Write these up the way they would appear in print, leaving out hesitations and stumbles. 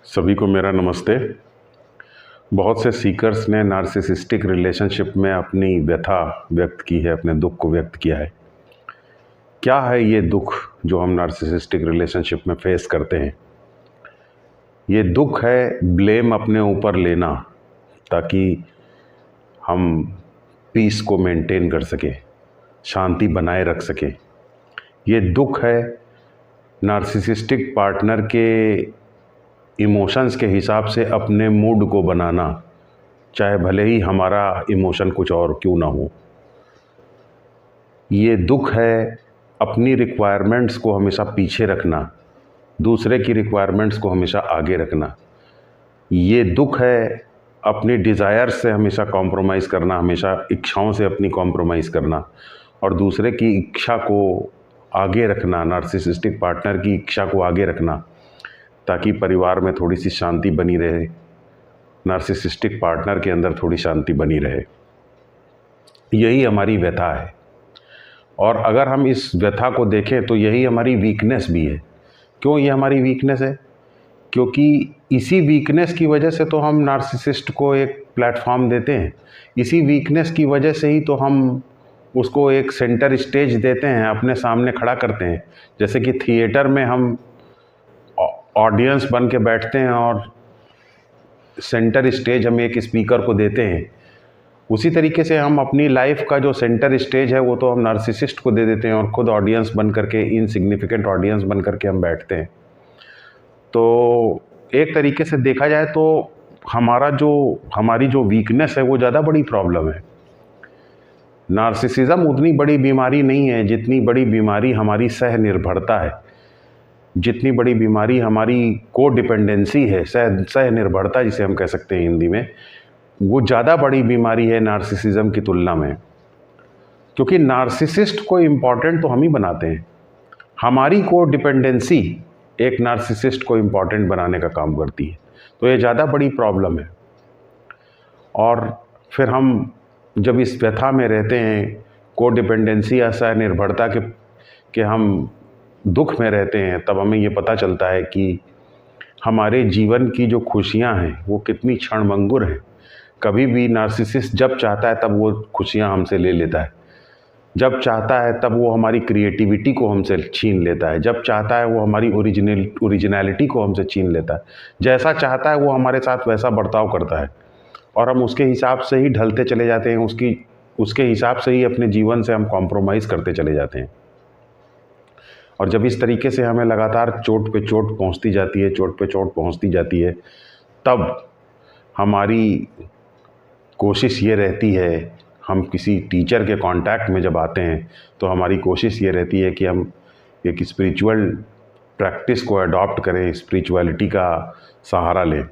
सभी को मेरा नमस्ते। बहुत से सीकर्स ने नार्सिसिस्टिक रिलेशनशिप में अपनी व्यथा व्यक्त की है, अपने दुख को व्यक्त किया है। क्या है ये दुख जो हम नार्सिसिस्टिक रिलेशनशिप में फेस करते हैं? ये दुख है ब्लेम अपने ऊपर लेना, ताकि हम पीस को मेंटेन कर सकें, शांति बनाए रख सकें। ये दुख है नार्सिसिस्टिक पार्टनर के इमोशंस के हिसाब से अपने मूड को बनाना, चाहे भले ही हमारा इमोशन कुछ और क्यों ना हो। ये दुख है अपनी रिक्वायरमेंट्स को हमेशा पीछे रखना, दूसरे की रिक्वायरमेंट्स को हमेशा आगे रखना। ये दुख है अपनी डिज़ायर्स से हमेशा कॉम्प्रोमाइज़ करना, हमेशा इच्छाओं से अपनी कॉम्प्रोमाइज़ करना और दूसरे की इच्छा को आगे रखना, नार्सिसिस्टिक पार्टनर की इच्छा को आगे रखना, ताकि परिवार में थोड़ी सी शांति बनी रहे, नार्सिसिस्टिक पार्टनर के अंदर थोड़ी शांति बनी रहे। यही हमारी व्यथा है। और अगर हम इस व्यथा को देखें तो यही हमारी वीकनेस भी है। क्यों ये हमारी वीकनेस है? क्योंकि इसी वीकनेस की वजह से तो हम नार्सिसिस्ट को एक प्लेटफॉर्म देते हैं। इसी वीकनेस की वजह से ही तो हम उसको एक सेंटर स्टेज देते हैं, अपने सामने खड़ा करते हैं। जैसे कि थिएटर में हम ऑडियंस बन के बैठते हैं और सेंटर स्टेज हम एक स्पीकर को देते हैं, उसी तरीके से हम अपनी लाइफ का जो सेंटर स्टेज है वो तो हम नार्सिसिस्ट को दे देते हैं और खुद ऑडियंस बन करके, इनसिग्निफिकेंट ऑडियंस बन करके हम बैठते हैं। तो एक तरीके से देखा जाए तो हमारी जो वीकनेस है वो ज़्यादा बड़ी प्रॉब्लम है। नार्सिसिज्म उतनी बड़ी बीमारी नहीं है जितनी बड़ी बीमारी हमारी सह निर्भरता है, जितनी बड़ी बीमारी हमारी को डिपेंडेंसी है, सह निर्भरता जिसे हम कह सकते हैं हिंदी में, वो ज़्यादा बड़ी बीमारी है नार्सिसिज्म की तुलना में। क्योंकि नार्सिसिस्ट को इम्पॉर्टेंट तो हम ही बनाते हैं, हमारी को डिपेंडेंसी एक नार्सिसिस्ट को इम्पॉर्टेंट बनाने का काम करती है। तो ये ज़्यादा बड़ी प्रॉब्लम है। और फिर हम जब इस व्यथा में रहते हैं, को डिपेंडेंसी या सह निर्भरता के हम दुख में रहते हैं, तब हमें ये पता चलता है कि हमारे जीवन की जो खुशियाँ हैं वो कितनी क्षणभंगुर हैं। कभी भी नार्सिसिस्ट जब चाहता है तब वो खुशियाँ हमसे ले लेता है, जब चाहता है तब वो हमारी क्रिएटिविटी को हमसे छीन लेता है, जब चाहता है वो हमारी ओरिजिनलिटी को हमसे छीन लेता है। जैसा चाहता है वो हमारे साथ वैसा बर्ताव करता है और हम उसके हिसाब से ही ढलते चले जाते हैं, उसके हिसाब से ही अपने जीवन से हम कॉम्प्रोमाइज़ करते चले जाते हैं। और जब इस तरीके से हमें लगातार चोट पे चोट पहुंचती जाती है, चोट पे चोट पहुंचती जाती है, तब हमारी कोशिश ये रहती है, हम किसी टीचर के कांटेक्ट में जब आते हैं तो हमारी कोशिश ये रहती है कि हम एक स्पिरिचुअल प्रैक्टिस को अडॉप्ट करें, स्पिरिचुअलिटी का सहारा लें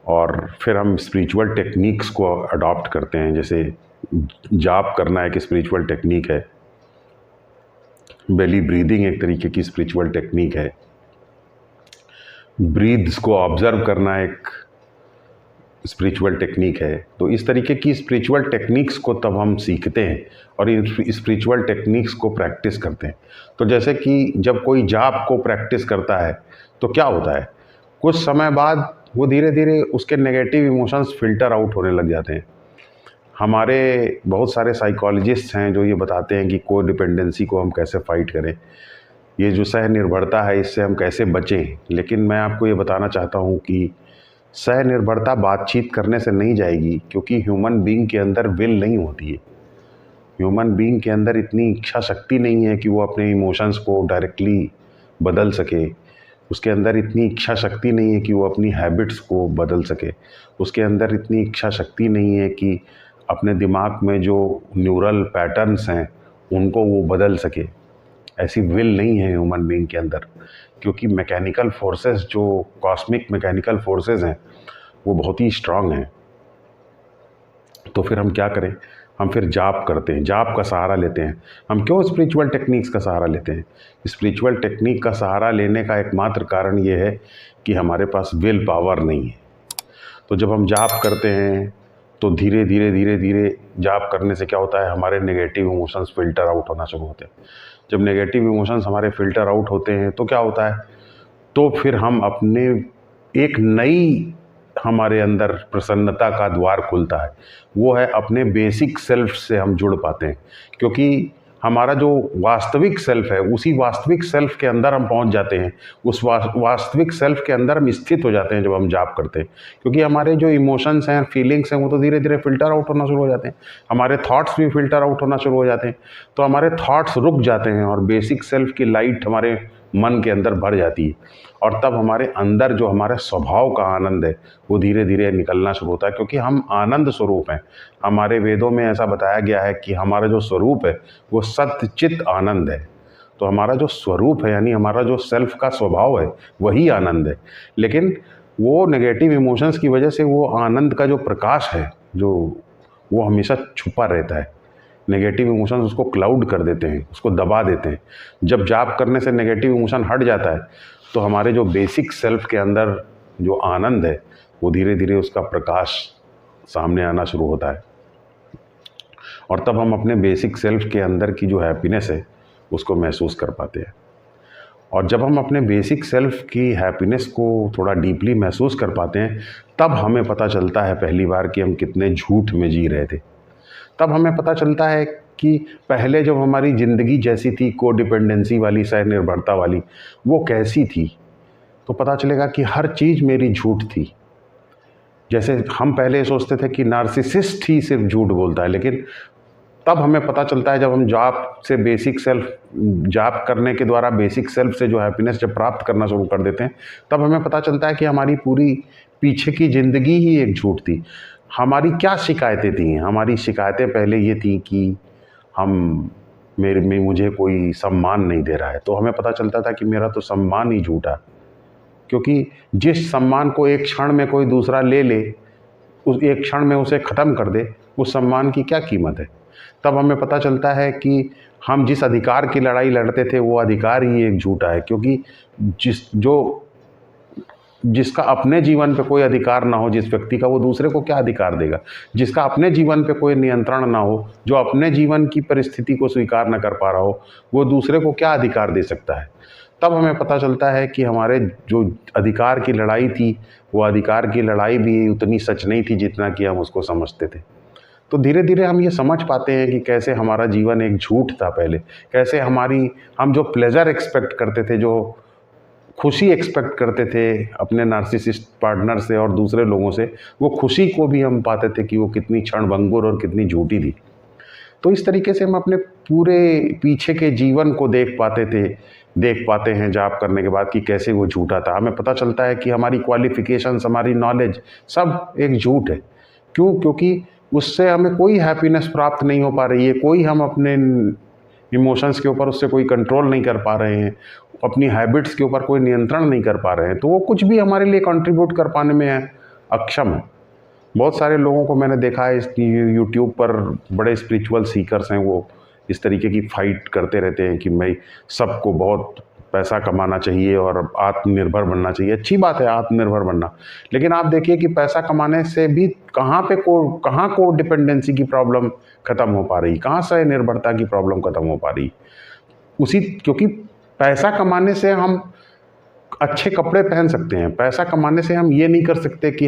और फिर हम स्पिरिचुअल टेक्निक्स को अडॉप्ट करते हैं। जैसे जाप करना एक स्पिरिचुअल टेक्निक है, बेली ब्रीदिंग एक तरीके की स्पिरिचुअल टेक्निक है, ब्रीथ्स को ऑब्जर्व करना एक स्पिरिचुअल टेक्निक है। तो इस तरीके की स्पिरिचुअल टेक्निक्स को तब हम सीखते हैं और इन स्पिरिचुअल टेक्निक्स को प्रैक्टिस करते हैं। तो जैसे कि जब कोई जाप को प्रैक्टिस करता है तो क्या होता है, कुछ समय बाद वो धीरे धीरे उसके नेगेटिव इमोशंस फ़िल्टर आउट होने लग जाते हैं। हमारे बहुत सारे साइकोलॉजिस्ट हैं जो ये बताते हैं कि को डिपेंडेंसी को हम कैसे फ़ाइट करें, ये जो सह निर्भरता है इससे हम कैसे बचें। लेकिन मैं आपको ये बताना चाहता हूँ कि सह निर्भरता बातचीत करने से नहीं जाएगी, क्योंकि ह्यूमन बीइंग के अंदर विल नहीं होती है। ह्यूमन बीइंग के अंदर इतनी इच्छा शक्ति नहीं है कि वो अपने इमोशंस को डायरेक्टली बदल सके, उसके अंदर इतनी इच्छा शक्ति नहीं है कि वो अपनी हैबिट्स को बदल सके, उसके अंदर इतनी इच्छा शक्ति नहीं है कि अपने दिमाग में जो न्यूरल पैटर्न्स हैं उनको वो बदल सके। ऐसी विल नहीं है ह्यूमन बीइंग के अंदर, क्योंकि मैकेनिकल फोर्सेस, जो कॉस्मिक मैकेनिकल फोर्सेस हैं, वो बहुत ही स्ट्रांग हैं। तो फिर हम क्या करें, हम फिर जाप करते हैं, जाप का सहारा लेते हैं। हम क्यों स्पिरिचुअल टेक्निक्स का सहारा लेते हैं? स्पिरिचुअल टेक्निक का सहारा लेने का एकमात्र कारण ये है कि हमारे पास विल पावर नहीं है। तो जब हम जाप करते हैं तो धीरे धीरे धीरे धीरे जाप करने से क्या होता है, हमारे नेगेटिव इमोशंस फ़िल्टर आउट होना शुरू होते हैं। जब नेगेटिव इमोशंस हमारे फ़िल्टर आउट होते हैं तो क्या होता है, तो फिर हम अपने एक नई हमारे अंदर प्रसन्नता का द्वार खुलता है, वो है अपने बेसिक सेल्फ से हम जुड़ पाते हैं। क्योंकि हमारा जो वास्तविक सेल्फ है, उसी वास्तविक सेल्फ के अंदर हम पहुंच जाते हैं, उस वास्तविक सेल्फ के अंदर हम स्थित हो जाते हैं जब हम जाप करते हैं। क्योंकि हमारे जो इमोशंस हैं, फीलिंग्स हैं, वो तो धीरे धीरे फिल्टर आउट होना शुरू हो जाते हैं, हमारे थॉट्स भी फिल्टर आउट होना शुरू हो जाते हैं। तो हमारे थॉट्स रुक जाते हैं और बेसिक सेल्फ की लाइट हमारे मन के अंदर भर जाती है, और तब हमारे अंदर जो हमारे स्वभाव का आनंद है वो धीरे धीरे निकलना शुरू होता है। क्योंकि हम आनंद स्वरूप हैं। हमारे वेदों में ऐसा बताया गया है कि हमारा जो स्वरूप है वो सत्य चित्त आनंद है। तो हमारा जो स्वरूप है, यानी हमारा जो सेल्फ का स्वभाव है, वही आनंद है। लेकिन वो नेगेटिव इमोशंस की वजह से वो आनंद का जो प्रकाश है, जो वो हमेशा छुपा रहता है। नेगेटिव इमोशंस उसको क्लाउड कर देते हैं, उसको दबा देते हैं। जब जाप करने से नेगेटिव इमोशन हट जाता है तो हमारे जो बेसिक सेल्फ के अंदर जो आनंद है वो धीरे धीरे उसका प्रकाश सामने आना शुरू होता है, और तब हम अपने बेसिक सेल्फ के अंदर की जो हैप्पीनेस है उसको महसूस कर पाते हैं। और जब हम अपने बेसिक सेल्फ की हैप्पीनेस को थोड़ा डीपली महसूस कर पाते हैं, तब हमें पता चलता है पहली बार कि हम कितने झूठ में जी रहे थे। तब हमें पता चलता है कि पहले जब हमारी ज़िंदगी जैसी थी, को डिपेंडेंसी वाली, सह निर्भरता वाली, वो कैसी थी। तो पता चलेगा कि हर चीज़ मेरी झूठ थी। जैसे हम पहले सोचते थे कि नार्सिसिस्ट ही सिर्फ झूठ बोलता है, लेकिन तब हमें पता चलता है, जब हम जाप से बेसिक सेल्फ, जाप करने के द्वारा बेसिक सेल्फ से जो हैप्पीनेस जब प्राप्त करना शुरू कर देते हैं, तब हमें पता चलता है कि हमारी पूरी पीछे की ज़िंदगी ही एक झूठ थी। हमारी क्या शिकायतें थी? हमारी शिकायतें पहले ये थी कि मुझे कोई सम्मान नहीं दे रहा है। तो हमें पता चलता था कि मेरा तो सम्मान ही झूठा, क्योंकि जिस सम्मान को एक क्षण में कोई दूसरा ले ले, उस एक क्षण में उसे ख़त्म कर दे, उस सम्मान की क्या कीमत है। तब हमें पता चलता है कि हम जिस अधिकार की लड़ाई लड़ते थे वो अधिकार ही एक झूठा है। क्योंकि जिसका अपने जीवन पे कोई अधिकार ना हो, जिस व्यक्ति का, वो दूसरे को क्या अधिकार देगा। जिसका अपने जीवन पे कोई नियंत्रण ना हो, जो अपने जीवन की परिस्थिति को स्वीकार न कर पा रहा हो, वो दूसरे को क्या अधिकार दे सकता है। तब हमें पता चलता है कि हमारे जो अधिकार की लड़ाई थी, वो अधिकार की लड़ाई भी उतनी सच नहीं थी जितना कि हम उसको समझते थे। तो धीरे धीरे हम ये समझ पाते हैं कि कैसे हमारा जीवन एक झूठ था पहले, कैसे हम जो प्लेजर एक्सपेक्ट करते थे, जो खुशी एक्सपेक्ट करते थे अपने नार्सिसिस्ट पार्टनर से और दूसरे लोगों से, वो खुशी को भी हम पाते थे कि वो कितनी क्षणभंगुर और कितनी झूठी थी। तो इस तरीके से हम अपने पूरे पीछे के जीवन को देख पाते हैं जाप करने के बाद कि कैसे वो झूठा था। हमें पता चलता है कि हमारी क्वालिफिकेशंस, हमारी नॉलेज, सब एक झूठ है। क्यों? क्योंकि उससे हमें कोई हैप्पीनेस प्राप्त नहीं हो पा रही है, कोई हम अपने इमोशंस के ऊपर उससे कोई कंट्रोल नहीं कर पा रहे हैं, अपनी हैबिट्स के ऊपर कोई नियंत्रण नहीं कर पा रहे हैं, तो वो कुछ भी हमारे लिए कंट्रीब्यूट कर पाने में अक्षम है। बहुत सारे लोगों को मैंने देखा है इस यूट्यूब पर, बड़े स्पिरिचुअल सीकर्स हैं, वो इस तरीके की फाइट करते रहते हैं कि भाई सबको बहुत पैसा कमाना चाहिए और आत्मनिर्भर बनना चाहिए। अच्छी बात है आत्मनिर्भर बनना, लेकिन आप देखिए कि पैसा कमाने से भी कहाँ को डिपेंडेंसी की प्रॉब्लम ख़त्म हो पा रही, कहाँ से निर्भरता की प्रॉब्लम ख़त्म हो पा रही। क्योंकि पैसा कमाने से हम अच्छे कपड़े पहन सकते हैं, पैसा कमाने से हम ये नहीं कर सकते कि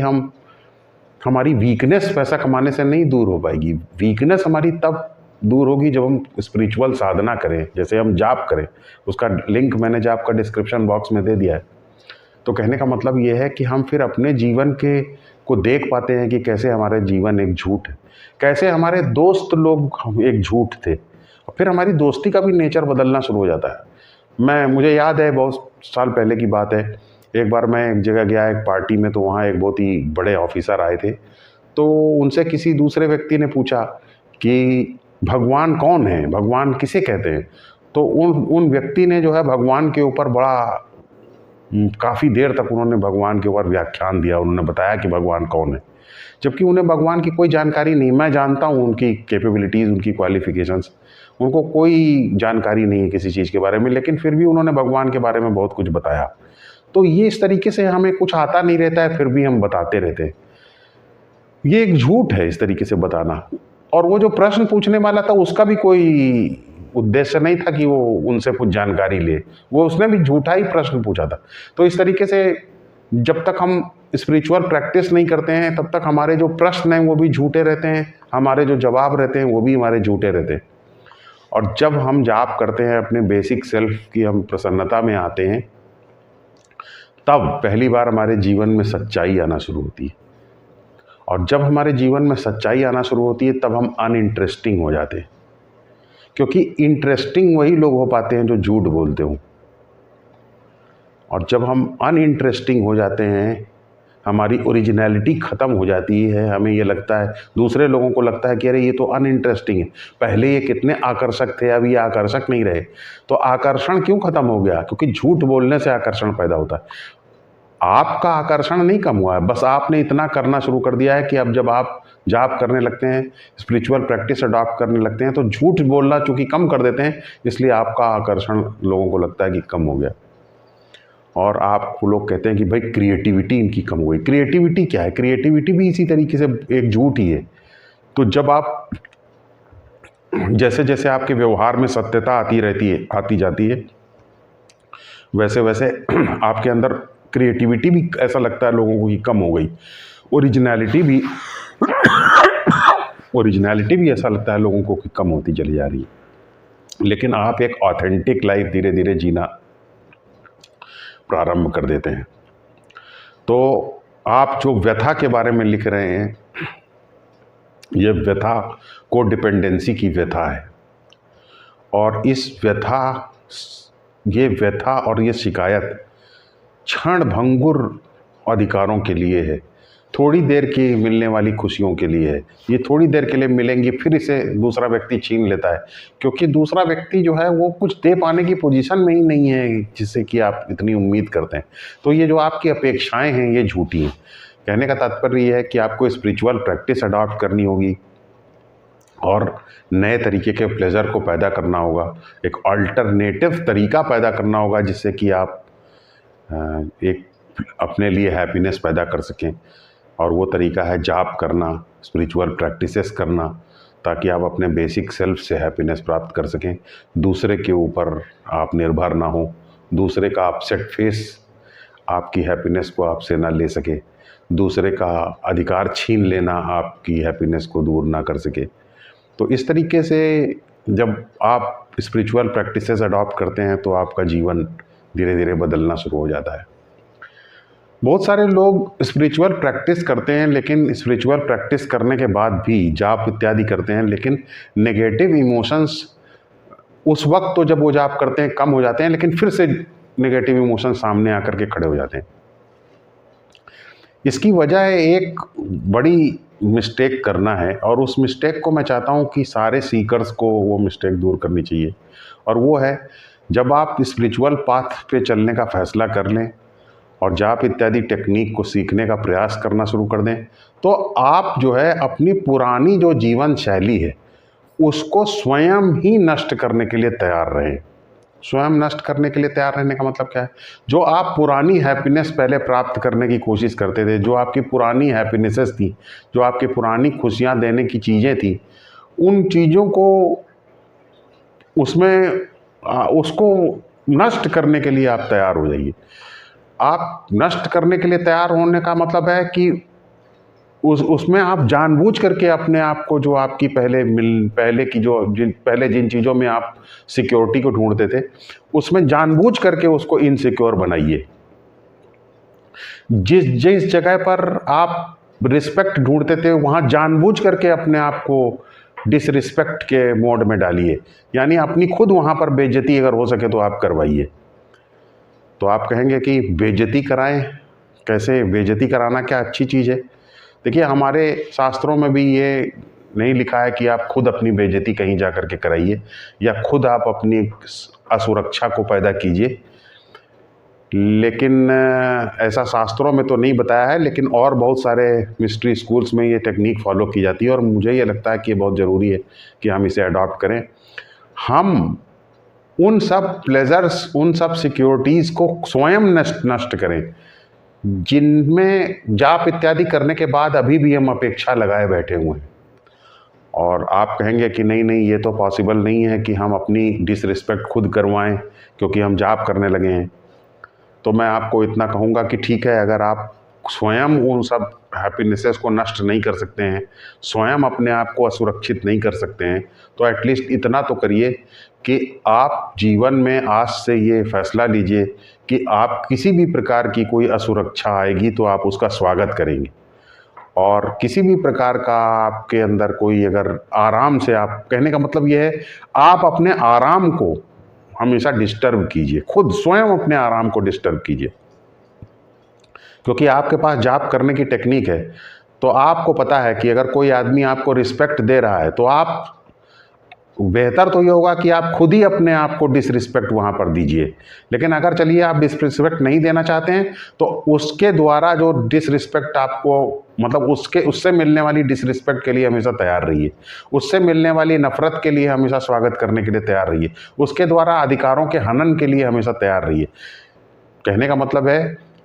हमारी वीकनेस पैसा कमाने से नहीं दूर हो पाएगी। वीकनेस हमारी तब दूर होगी जब हम स्पिरिचुअल साधना करें, जैसे हम जाप करें। उसका लिंक मैंने जाप का डिस्क्रिप्शन बॉक्स में दे दिया है। तो कहने का मतलब ये है कि हम फिर अपने जीवन को देख पाते हैं कि कैसे हमारा जीवन एक झूठ है, कैसे हमारे दोस्त लोग एक झूठ थे, और फिर हमारी दोस्ती का भी नेचर बदलना शुरू हो जाता है। मुझे याद है, बहुत साल पहले की बात है, एक बार मैं एक जगह गया एक पार्टी में, तो वहाँ एक बहुत ही बड़े ऑफिसर आए थे। तो उनसे किसी दूसरे व्यक्ति ने पूछा कि भगवान कौन है, भगवान किसे कहते हैं। तो उन व्यक्ति ने जो है भगवान के ऊपर काफ़ी देर तक उन्होंने भगवान के ऊपर व्याख्यान दिया। उन्होंने बताया कि भगवान कौन है, जबकि उन्हें भगवान की कोई जानकारी नहीं। मैं जानता हूँ उनकी कैपेबिलिटीज़, उनकी क्वालिफिकेशंस, उनको कोई जानकारी नहीं है किसी चीज़ के बारे में, लेकिन फिर भी उन्होंने भगवान के बारे में बहुत कुछ बताया। तो ये इस तरीके से हमें कुछ आता नहीं रहता है, फिर भी हम बताते रहते हैं। ये एक झूठ है इस तरीके से बताना। और वो जो प्रश्न पूछने वाला था, उसका भी कोई उद्देश्य नहीं था कि वो उनसे कुछ जानकारी ले, उसने भी झूठा ही प्रश्न पूछा था। तो इस तरीके से जब तक हम स्पिरिचुअल प्रैक्टिस नहीं करते हैं तब तक हमारे जो प्रश्न हैं वो भी झूठे रहते हैं, हमारे जो जवाब रहते हैं वो भी हमारे झूठे रहते हैं। और जब हम जाप करते हैं, अपने बेसिक सेल्फ की हम प्रसन्नता में आते हैं, तब पहली बार हमारे जीवन में सच्चाई आना शुरू होती है। और जब हमारे जीवन में सच्चाई आना शुरू होती है तब हम अनइंटरेस्टिंग हो जाते हैं, क्योंकि इंटरेस्टिंग वही लोग हो पाते हैं जो झूठ बोलते हो। और जब हम अनइंटरेस्टिंग हो जाते हैं, हमारी ओरिजिनलिटी ख़त्म हो जाती है, हमें ये लगता है, दूसरे लोगों को लगता है कि अरे ये तो अनइंटरेस्टिंग है, पहले ये कितने आकर्षक थे, अब ये आकर्षक नहीं रहे। तो आकर्षण क्यों ख़त्म हो गया? क्योंकि झूठ बोलने से आकर्षण पैदा होता है। आपका आकर्षण नहीं कम हुआ है, बस आपने इतना करना शुरू कर दिया है कि अब जब आप जाप करने लगते हैं, स्पिरिचुअल प्रैक्टिस अडॉप्ट करने लगते हैं, तो झूठ बोलना चूँकि कम कर देते हैं, इसलिए आपका आकर्षण लोगों को लगता है कि कम हो गया। और आपको लोग कहते हैं कि भाई क्रिएटिविटी इनकी कम हो गई। क्रिएटिविटी क्या है? क्रिएटिविटी भी इसी तरीके से एक झूठ ही है। तो जब आप जैसे जैसे आपके व्यवहार में सत्यता आती जाती है, वैसे वैसे आपके अंदर क्रिएटिविटी भी ऐसा लगता है लोगों को कि कम हो गई। ओरिजिनलिटी भी ऐसा लगता है लोगों को कि कम होती चली जा रही है। लेकिन आप एक ऑथेंटिक लाइफ धीरे धीरे जीना प्रारंभ कर देते हैं। तो आप जो व्यथा के बारे में लिख रहे हैं, ये व्यथा को डिपेंडेंसी की व्यथा है। और ये व्यथा और ये शिकायत क्षण भंगुर अधिकारों के लिए है, थोड़ी देर की मिलने वाली खुशियों के लिए है। ये थोड़ी देर के लिए मिलेंगी, फिर इसे दूसरा व्यक्ति छीन लेता है, क्योंकि दूसरा व्यक्ति जो है वो कुछ दे पाने की पोजीशन में ही नहीं है जिससे कि आप इतनी उम्मीद करते हैं। तो ये जो आपकी अपेक्षाएं हैं ये झूठी हैं। कहने का तात्पर्य ये है कि आपको स्पिरिचुअल प्रैक्टिस अडॉप्ट करनी होगी और नए तरीके के प्लेजर को पैदा करना होगा, एक अल्टरनेटिव तरीका पैदा करना होगा जिससे कि आप एक अपने लिए हैप्पीनेस पैदा कर सकें। और वो तरीका है जाप करना, स्पिरिचुअल प्रैक्टिसेस करना, ताकि आप अपने बेसिक सेल्फ से हैप्पीनेस प्राप्त कर सकें। दूसरे के ऊपर आप निर्भर ना हो, दूसरे का अपसेट फेस आपकी हैप्पीनेस को आपसे ना ले सके, दूसरे का अधिकार छीन लेना आपकी हैप्पीनेस को दूर ना कर सके। तो इस तरीके से जब आप स्पिरिचुअल प्रैक्टिसेस अडॉप्ट करते हैं तो आपका जीवन धीरे धीरे बदलना शुरू हो जाता है। बहुत सारे लोग स्पिरिचुअल प्रैक्टिस करते हैं, लेकिन स्पिरिचुअल प्रैक्टिस करने के बाद भी जाप इत्यादि करते हैं, लेकिन नेगेटिव इमोशंस उस वक्त तो जब वो जाप करते हैं कम हो जाते हैं, लेकिन फिर से नेगेटिव इमोशन सामने आकर के खड़े हो जाते हैं। इसकी वजह है एक बड़ी मिस्टेक करना है, और उस मिस्टेक को मैं चाहता हूँ कि सारे सीकर्स को वो मिस्टेक दूर करनी चाहिए। और वो है, जब आप स्पिरिचुअल पाथ पे चलने का फैसला कर लें और जाप इत्यादि टेक्निक को सीखने का प्रयास करना शुरू कर दें, तो आप जो है अपनी पुरानी जो जीवन शैली है उसको स्वयं ही नष्ट करने के लिए तैयार रहें। स्वयं नष्ट करने के लिए तैयार रहने का मतलब क्या है? जो आप पुरानी हैप्पीनेस पहले प्राप्त करने की कोशिश करते थे, जो आपकी पुरानी हैप्पीनेसेस थी, जो आपकी पुरानी खुशियां देने की चीज़ें थी, उन चीज़ों को उसको नष्ट करने के लिए आप तैयार हो जाइए। आप नष्ट करने के लिए तैयार होने का मतलब है कि उसमें आप जानबूझ करके अपने आप को, जो आपकी पहले जिन चीज़ों में आप सिक्योरिटी को ढूंढते थे, उसमें जानबूझ करके उसको इनसिक्योर बनाइए। जिस जगह पर आप रिस्पेक्ट ढूंढते थे वहाँ जानबूझ करके अपने आप को डिसरिस्पेक्ट के मोड में डालिए, यानी अपनी खुद वहाँ पर बेइज्जती अगर हो सके तो आप करवाइए। तो आप कहेंगे कि बेइज्जती कराएं, कैसे? बेइज्जती कराना क्या अच्छी चीज़ है? देखिए, हमारे शास्त्रों में भी ये नहीं लिखा है कि आप खुद अपनी बेइज्जती कहीं जा कर के कराइए या खुद आप अपनी असुरक्षा को पैदा कीजिए, लेकिन ऐसा शास्त्रों में तो नहीं बताया है। लेकिन और बहुत सारे मिस्ट्री स्कूल्स में ये टेक्निक फॉलो की जाती है, और मुझे ये लगता है कि ये बहुत ज़रूरी है कि हम इसे अडॉप्ट करें। हम उन सब प्लेजर्स, उन सब सिक्योरिटीज़ को स्वयं नष्ट करें जिनमें जाप इत्यादि करने के बाद अभी भी हम अपेक्षा लगाए बैठे हुए हैं। और आप कहेंगे कि नहीं, ये तो पॉसिबल नहीं है कि हम अपनी डिसरिस्पेक्ट खुद करवाएं क्योंकि हम जाप करने लगे हैं। तो मैं आपको इतना कहूँगा कि ठीक है, अगर आप स्वयं उन सब हैप्पीनेसेस को नष्ट नहीं कर सकते हैं, स्वयं अपने आप को असुरक्षित नहीं कर सकते हैं, तो एटलीस्ट इतना तो करिए कि आप जीवन में आज से ये फैसला लीजिए कि आप किसी भी प्रकार की कोई असुरक्षा आएगी तो आप उसका स्वागत करेंगे। और किसी भी प्रकार का आपके अंदर कोई अगर आराम से, आप कहने का मतलब ये है, आप अपने आराम को हमेशा डिस्टर्ब कीजिए, खुद स्वयं अपने आराम को डिस्टर्ब कीजिए। क्योंकि आपके पास जाप करने की टेक्निक है, तो आपको पता है कि अगर कोई आदमी आपको रिस्पेक्ट दे रहा है तो आप, बेहतर तो ये होगा कि आप खुद ही अपने आप को डिसरिस्पेक्ट वहाँ पर दीजिए। लेकिन अगर चलिए आप डिसरिस्पेक्ट नहीं देना चाहते हैं, तो उसके द्वारा जो डिसरिस्पेक्ट आपको, मतलब उससे मिलने वाली डिसरिस्पेक्ट के लिए हमेशा तैयार रहिए, उससे मिलने वाली नफरत के लिए हमेशा स्वागत करने के लिए तैयार रहिए, उसके द्वारा अधिकारों के हनन के लिए हमेशा तैयार रहिए। कहने का मतलब है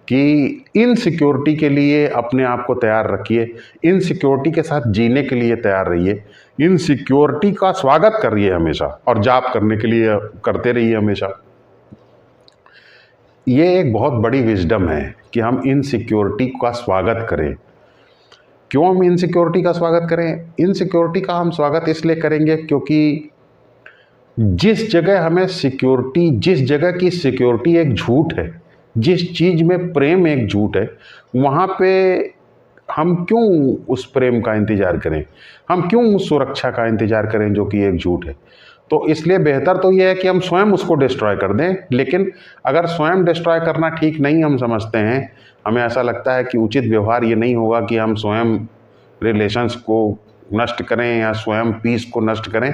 कि इनसिक्योरिटी के लिए अपने आप को तैयार रखिए, इनसिक्योरिटी के साथ जीने के लिए तैयार रहिए, इनसिक्योरिटी का स्वागत करिए हमेशा, और जाप करने के लिए करते रहिए हमेशा। ये एक बहुत बड़ी विजडम है कि हम इनसिक्योरिटी का स्वागत करें। क्यों हम इनसिक्योरिटी का स्वागत करें? इनसिक्योरिटी का हम स्वागत इसलिए करेंगे क्योंकि जिस जगह हमें सिक्योरिटी, जिस जगह की सिक्योरिटी एक झूठ है, जिस चीज़ में प्रेम एक झूठ है, वहाँ पे हम क्यों उस प्रेम का इंतज़ार करें, हम क्यों उस सुरक्षा का इंतज़ार करें जो कि एक झूठ है। तो इसलिए बेहतर तो ये है कि हम स्वयं उसको डिस्ट्रॉय कर दें। लेकिन अगर स्वयं डिस्ट्रॉय करना ठीक नहीं हम समझते हैं, हमें ऐसा लगता है कि उचित व्यवहार ये नहीं होगा कि हम स्वयं रिलेशंस को नष्ट करें या स्वयं पीस को नष्ट करें,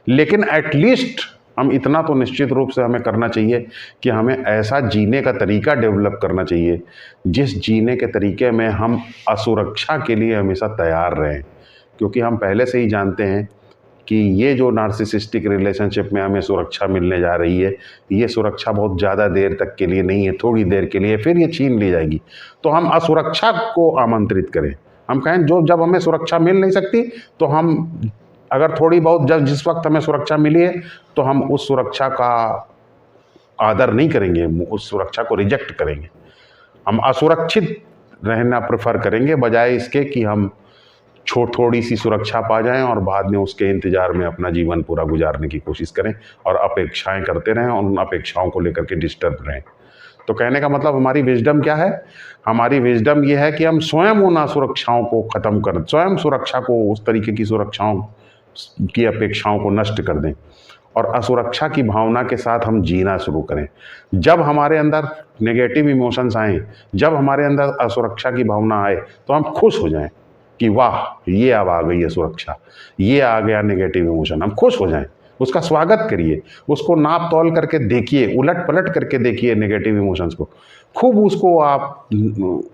लेकिन एटलीस्ट हम इतना तो निश्चित रूप से हमें करना चाहिए कि हमें ऐसा जीने का तरीका डेवलप करना चाहिए जिस जीने के तरीके में हम असुरक्षा के लिए हमेशा तैयार रहें। क्योंकि हम पहले से ही जानते हैं कि ये जो नार्सिसिस्टिक रिलेशनशिप में हमें सुरक्षा मिलने जा रही है, ये सुरक्षा बहुत ज़्यादा देर तक के लिए नहीं है, थोड़ी देर के लिए, फिर ये छीन ली जाएगी। तो हम असुरक्षा को आमंत्रित करें, हम कहें जब हमें सुरक्षा मिल नहीं सकती, तो हम अगर थोड़ी बहुत, जब जिस वक्त हमें सुरक्षा मिली है, तो हम उस सुरक्षा का आदर नहीं करेंगे, उस सुरक्षा को रिजेक्ट करेंगे। हम असुरक्षित रहना प्रेफर करेंगे, बजाय इसके कि हम थोड़ी सी सुरक्षा पा जाएं और बाद में उसके इंतज़ार में अपना जीवन पूरा गुजारने की कोशिश करें और अपेक्षाएं करते रहें और उन अपेक्षाओं को लेकर के डिस्टर्ब रहें। तो कहने का मतलब हमारी विजडम क्या है? हमारी विजडम ये है कि हम स्वयं उन असुरक्षाओं को ख़त्म कर, स्वयं सुरक्षा को, उस तरीके की सुरक्षाओं की अपेक्षाओं को नष्ट कर दें और असुरक्षा की भावना के साथ हम जीना शुरू करें। जब हमारे अंदर नेगेटिव इमोशंस आएँ, जब हमारे अंदर असुरक्षा की भावना आए, तो हम खुश हो जाएं कि वाह, ये अब आ गई है सुरक्षा, ये आ गया नेगेटिव इमोशन। हम खुश हो जाएं, उसका स्वागत करिए, उसको नाप तौल करके देखिए, उलट पलट करके देखिए नेगेटिव इमोशंस को, खूब उसको आप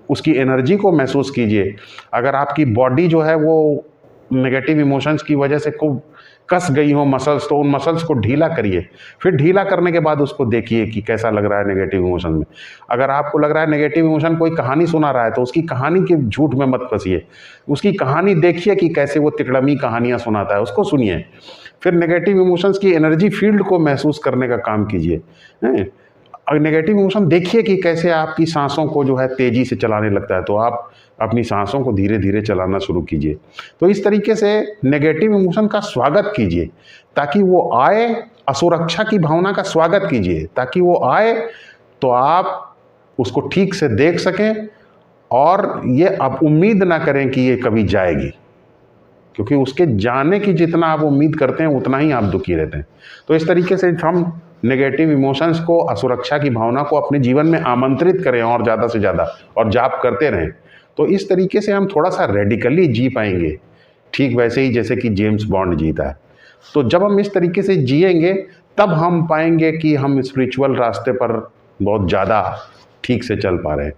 उसकी एनर्जी को महसूस कीजिए। अगर आपकी बॉडी जो है वो नेगेटिव इमोशंस की वजह से खूब कस गई हो मसल्स, तो उन मसल्स को ढीला करिए। फिर ढीला करने के बाद उसको देखिए कि कैसा लग रहा है नेगेटिव इमोशन में। अगर आपको लग रहा है नेगेटिव इमोशन कोई कहानी सुना रहा है, तो उसकी कहानी के झूठ में मत फंसिए, उसकी कहानी देखिए कि कैसे वो तिकड़मी कहानियाँ सुनाता है, उसको सुनिए। फिर नेगेटिव इमोशंस की एनर्जी फील्ड को महसूस करने का काम कीजिए। और नेगेटिव इमोशन देखिए कि कैसे आपकी सांसों को जो है तेज़ी से चलाने लगता है, तो आप अपनी सांसों को धीरे धीरे चलाना शुरू कीजिए। तो इस तरीके से नेगेटिव इमोशन का स्वागत कीजिए ताकि वो आए, असुरक्षा की भावना का स्वागत कीजिए ताकि वो आए तो आप उसको ठीक से देख सकें और ये आप उम्मीद ना करें कि ये कभी जाएगी, क्योंकि उसके जाने की जितना आप उम्मीद करते हैं उतना ही आप दुखी रहते हैं। तो इस तरीके से हम नेगेटिव इमोशंस को, असुरक्षा की भावना को अपने जीवन में आमंत्रित करें और ज़्यादा से ज़्यादा, और जाप करते रहें। तो इस तरीके से हम थोड़ा सा रेडिकली जी पाएंगे, ठीक वैसे ही जैसे कि जेम्स बॉन्ड जीता है। तो जब हम इस तरीके से जिएंगे तब हम पाएंगे कि हम स्पिरिचुअल रास्ते पर बहुत ज़्यादा ठीक से चल पा रहे हैं।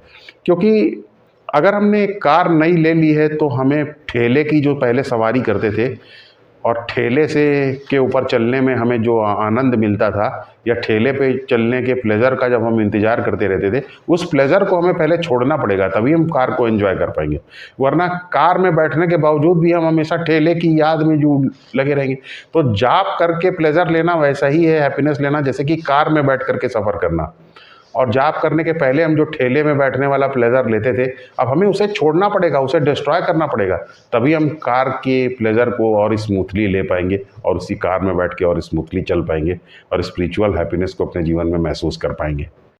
क्योंकि अगर हमने एक कार नई ले ली है तो हमें ठेले की जो पहले सवारी करते थे और ठेले से के ऊपर चलने में हमें जो आनंद मिलता था, या ठेले पे चलने के प्लेजर का जब हम इंतज़ार करते रहते थे, उस प्लेजर को हमें पहले छोड़ना पड़ेगा, तभी हम कार को एंजॉय कर पाएंगे। वरना कार में बैठने के बावजूद भी हम हमेशा ठेले की याद में जो लगे रहेंगे। तो जाप करके प्लेजर लेना वैसा ही है हैप्पीनेस लेना जैसे कि कार में बैठ करके सफ़र करना। और जॉब करने के पहले हम जो ठेले में बैठने वाला प्लेजर लेते थे, अब हमें उसे छोड़ना पड़ेगा, उसे डिस्ट्रॉय करना पड़ेगा, तभी हम कार के प्लेजर को और स्मूथली ले पाएंगे और उसी कार में बैठ के और स्मूथली चल पाएंगे और स्पिरिचुअल हैप्पीनेस को अपने जीवन में महसूस कर पाएंगे।